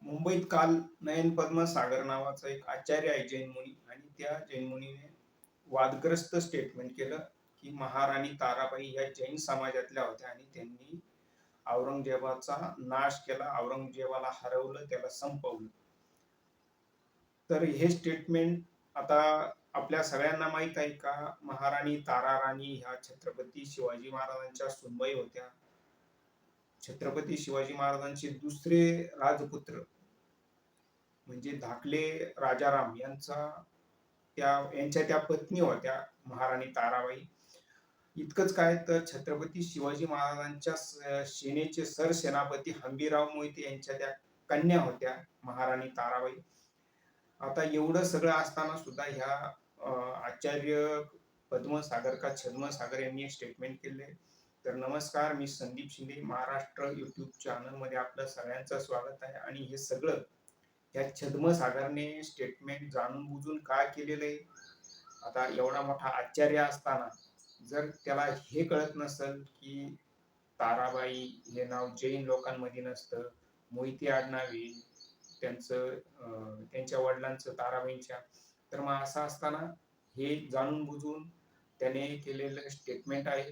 मुंबईत काल नयन पद्मसागर नावाचा एक आचार्य आहे जैन मुनी आणि त्या जैन मुनीने वादग्रस्त स्टेटमेंट केलं की महाराणी ताराबाई या जैन समाजातल्या होत्या आणि त्यांनी औरंगजेबाचा नाश केला, औरंगजेबाला हरवलं, त्याला संपवलं. तर हे स्टेटमेंट आता आपल्या सगळ्यांना माहित आहे का? महाराणी तारा राणी ह्या छत्रपती शिवाजी महाराजांच्या सुनबाई होत्या. छत्रपती शिवाजी महाराजांचे दुसरे राजपुत्र म्हणजे धाकले राजाराम यांच्या त्या पत्नी होत्या महाराणी ताराबाई. इतकंच काय तर छत्रपती शिवाजी महाराजांच्या सेनेचे सरसेनापती हंबीरराव मोहिते यांच्या त्या कन्या होत्या महाराणी ताराबाई. आता एवढं सगळं असताना सुद्धा ह्या आचार्य पद्मसागर का छद्मसागर यांनी एक स्टेटमेंट केले. तर नमस्कार, मी संदीप शिंदे, महाराष्ट्र युट्यूब चॅनल मध्ये आपलं सगळ्यांचं स्वागत आहे. आणि हे सगळं या छद्मसागरने स्टेटमेंट जाणून बुजून काय केलेलं आहे? आता एवढा मोठा आचार्य असताना जर त्याला हे कळत नसेल की ताराबाई हे नाव जैन लोकांमध्ये नसतं, मोहिते आडनाव आहे त्यांच्या वडिलांचं ताराबाईंच्या, तर मग असं असताना हे जाणून बुजून त्याने केलेलं स्टेटमेंट आहे.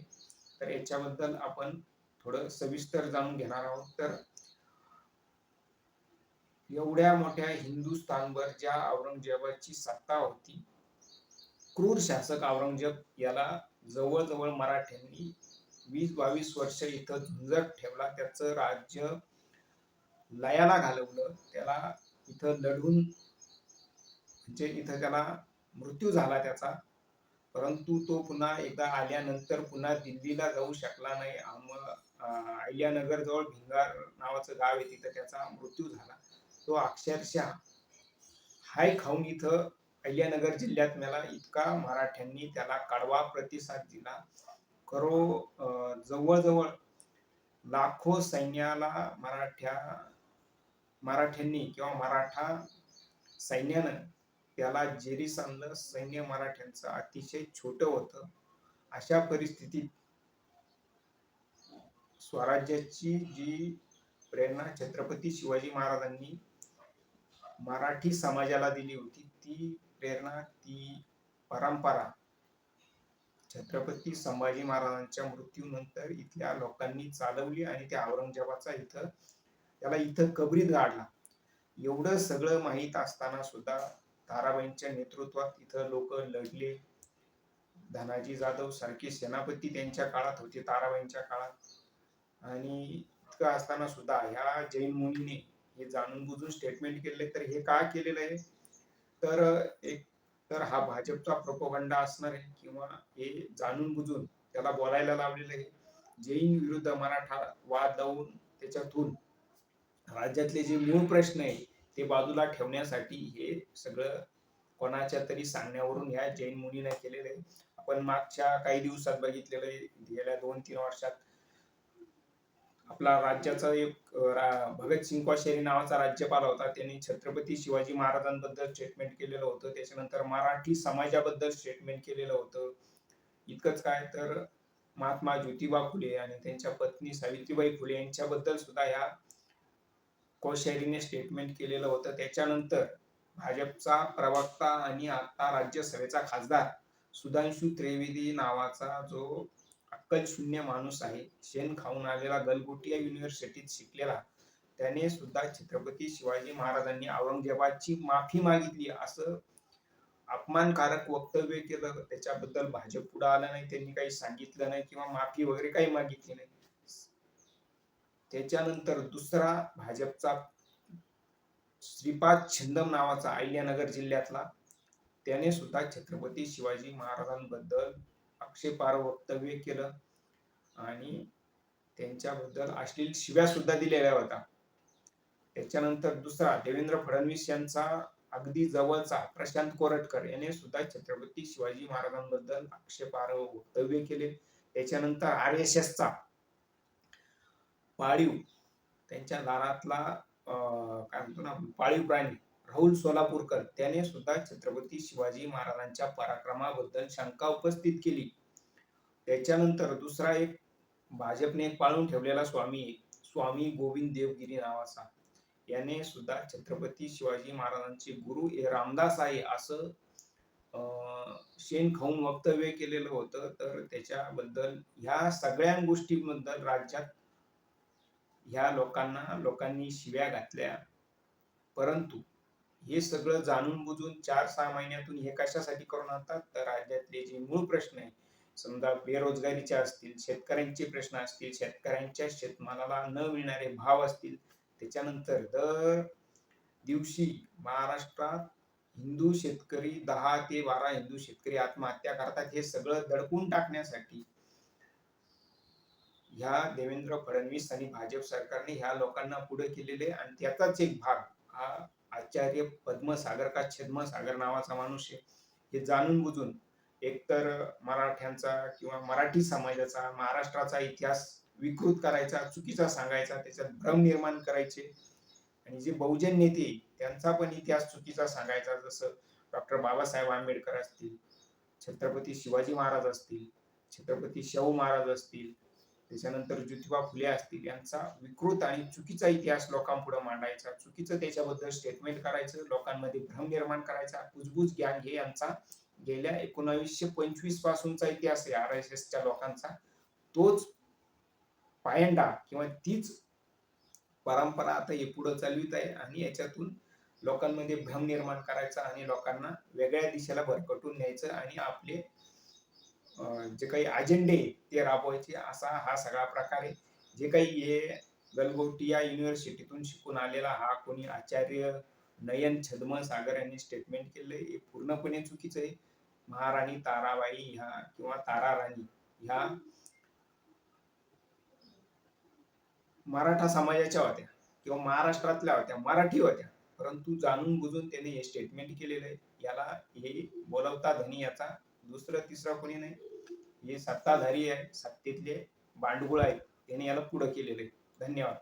तर याच्याबद्दल आपण थोडं सविस्तर जाणून घेणार आहोत. तर एवढ्या मोठ्या हिंदुस्थानभर ज्या औरंगजेबाची सत्ता होती, क्रूर शासक औरंगजेब याला जवळ-जवळ मराठ्यांनी 20-22 वर्ष इथं झुंजत ठेवला. त्याचं राज्य लयाला घालवलं. त्याला इथं लढून म्हणजे इथं त्याला मृत्यू झाला त्याचा. परंतु तो पुन्हा एकदा आल्यानंतर पुन्हा दिल्लीला जाऊ शकला नाही. अहिल्यानगर जवळ भिंगार नावाचं गाव आहे, तिथं त्याचा मृत्यू झाला. तो अक्षरशः हाय खाऊन इथं अहिल्यानगर जिल्ह्यात मेला. इतका मराठ्यांनी त्याला कडवा प्रतिसाद दिला. जवळजवळ लाखो सैन्याला मराठ्यांनी किंवा मराठा सैन्यानं त्याला जेरीस आणलं. सैन्य मराठ्यांचं अतिशय छोटं होतं. अशा परिस्थितीत स्वराज्याची जी प्रेरणा छत्रपती शिवाजी महाराजांनी मराठी समाजाला दिली होती, ती प्रेरणा, ती परंपरा छत्रपती संभाजी महाराजांच्या मृत्यूनंतर इथल्या लोकांनी चालवली आणि त्या औरंगजेबाचा त्याला इथं कबरीत गाडला. एवढं सगळं माहीत असताना सुद्धा ताराबाईंच्या नेतृत्वात इथं लोक लढले. धनाजी जाधव सारखे सेनापती त्यांच्या काळात होते, ताराबाईंच्या काळात. आणि इतकं असताना सुद्धा ह्या जैन मुनीने हे जाणून बुजून स्टेटमेंट केले. तर हे का केलेलं आहे? तर हा भाजपचा प्रोपगंडा असणार आहे किंवा हे जाणून बुजून त्याला बोलायला लावलेलं आहे. जैन विरुद्ध मराठा वाद लावून त्याच्यातून राज्यातले जे मूळ प्रश्न आहे ते बाजूला ठेवण्यासाठी हे सगळं कोणाच्या तरी सांगण्यावरून ह्या जैन मुनीने केलेलं आहे. आपण मागच्या काही दिवसात बघितलेलं आहे, गेल्या 2-3 वर्षात आपला राज्याचा एक भगतसिंग कोश्यारी नावाचा राज्यपाल होता. त्यांनी छत्रपती शिवाजी महाराजांबद्दल स्टेटमेंट केलेलं होतं. त्याच्यानंतर मराठी समाजाबद्दल स्टेटमेंट केलेलं होतं. इतकंच काय तर महात्मा ज्योतिबा फुले आणि त्यांच्या पत्नी सावित्रीबाई फुले यांच्याबद्दल सुद्धा ह्या कोश्यारीने स्टेटमेंट केलेलं होतं. त्याच्यानंतर भाजपचा प्रवक्ता आणि आता राज्यसभेचा खासदार सुधांशू त्रिवेदी नावाचा जो अक्कलशून्य माणूस आहे, शेण खाऊन आलेला, गलगोटिया युनिव्हर्सिटीत शिकलेला, त्याने सुद्धा छत्रपती शिवाजी महाराजांनी औरंगजेबाची माफी मागितली असं अपमानकारक वक्तव्य केलं. त्याच्याबद्दल भाजप पुढे आलं नाही, त्यांनी काही सांगितलं नाही किंवा माफी वगैरे काही मागितली नाही. त्याच्यानंतर दुसरा भाजपचा श्रीपाद छिंदम नावाचा अहिल्यानगर जिल्ह्यातला, त्याने सुद्धा छत्रपती शिवाजी महाराजांबद्दल आक्षेपार्ह वक्तव्य केलं आणि त्यांच्याबद्दल अश्लील शिव्या सुद्धा दिलेल्या होत्या. त्याच्यानंतर दुसरा देवेंद्र फडणवीस यांचा अगदी जवळचा प्रशांत कोरटकर याने सुद्धा छत्रपती शिवाजी महाराजांबद्दल आक्षेपार्ह वक्तव्य केले. त्याच्यानंतर RSSचा पाळीव, त्यांच्या दारातला काय म्हणतो ना पाळीव प्राणी राहुल सोलापूरकर, त्याने सुद्धा छत्रपती शिवाजी महाराजांच्या पराक्रमाबद्दल शंका उपस्थित केली. त्याच्यानंतर दुसरा एक भाजपने पाळून ठेवलेला स्वामी गोविंद देवगिरी नावाचा, याने सुद्धा छत्रपती शिवाजी महाराजांचे गुरु हे रामदास आहे असं शेण खाऊन वक्तव्य केलेलं होतं. तर त्याच्याबद्दल ह्या सगळ्या गोष्टींबद्दल राज्यात ह्या लोकांनी शिव्या घातल्या. परंतु हे सगळं जाणून बुजून 4-6 महिन्यातून हे कशासाठी करून आणतात, तर राज्यातले जे मूळ प्रश्न आहे, समजा बेरोजगारीचे असतील, शेतकऱ्यांचे प्रश्न असतील, शेतकऱ्यांच्या शेतमालाला न मिळणारे भाव असतील, त्याच्यानंतर दर दिवशी महाराष्ट्रात हिंदू शेतकरी 10 ते 12 हिंदू शेतकरी आत्महत्या करतात. हे सगळं दडपून टाकण्यासाठी ह्या देवेंद्र फडणवीस आणि भाजप सरकारने ह्या लोकांना पुढे केलेले आणि त्याचाच एक भाग हा आचार्य पद्मसागर का छद्मसागर नावाचा माणूस आहे. हे जाणून बुजून एकतर मराठ्यांचा किंवा मराठी समाजाचा महाराष्ट्राचा इतिहास विकृत करायचा, चुकीचा सांगायचा, त्याच्यात भ्रम निर्माण करायचे आणि जे बहुजन नेते त्यांचा पण इतिहास चुकीचा सांगायचा, जसं डॉक्टर बाबासाहेब आंबेडकर असतील, छत्रपती शिवाजी महाराज असतील, छत्रपती शाहू महाराज असतील, त्याच्यानंतर ज्योतिबा फुले असतील, यांचा विकृत आणि चुकीचा इतिहास लोकांपुढे मांडायचा, चुकीचं त्याच्याबद्दल स्टेटमेंट करायचं, लोकांमध्ये भ्रम निर्माण करायचा, कुजबूज ज्ञान हे यांचा गेल्या 1925 पासूनचा इतिहास आहे RSSच्या लोकांचा. तोच पायंडा किंवा तीच परंपरा आता हे पुढे चालवित आहे आणि याच्यातून लोकांमध्ये भ्रम निर्माण करायचा आणि लोकांना वेगळ्या दिशेला भरकटून न्यायचं आणि आपले जे काही अजेंडे ते राबवायचे, असा हा सगळा प्रकार आहे. जे काही हे गलगोटी या युनिव्हर्सिटीतून शिकून आलेला हा कोणी आचार्य नयन छद्मसागर यांनी स्टेटमेंट केलंय, हे पूर्णपणे चुकीचं आहे. महाराणी ताराबाई ह्या किंवा तारा राणी ह्या मराठा समाजाच्या होत्या किंवा महाराष्ट्रातल्या होत्या, मराठी होत्या. परंतु जाणून बुजून त्याने हे स्टेटमेंट केलेलं आहे. याला हे बोलवता धनी याचा दुसरं तिसरं कोणी नाही. हे सत्ताधारी आहे, सत्तेतले बांडगुळ आहेत, त्याने याला पुढे केलेलं आहे. धन्यवाद.